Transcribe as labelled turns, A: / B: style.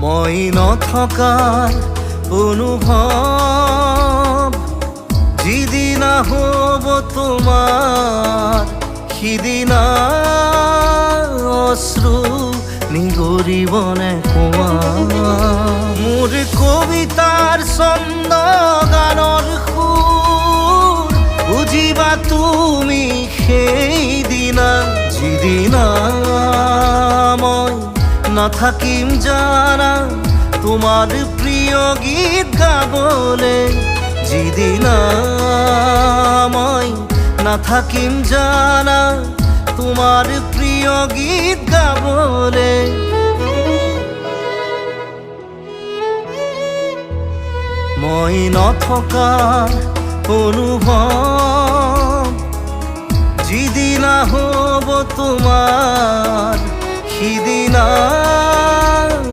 A: মই নথকাৰ অনুভৱ যিদিনা হ'ব তোমাৰ সিদিনা অশ্ৰু নিগৰিবনে কোৱা মোৰ কবিতাৰ ছন্দ গানৰ সুৰ বুজিবা তুমি সেইদিনা যিদিনা মই নাথাকিম জানা তোমাৰ প্ৰিয় গীত গাবলে যিদিনা মই নাথাকিম জানা তোমাৰ প্ৰিয় গীত গাবলে মই নথকাৰ অনুভৱ যিদিনা হ'ব তোমাৰ সিদিনা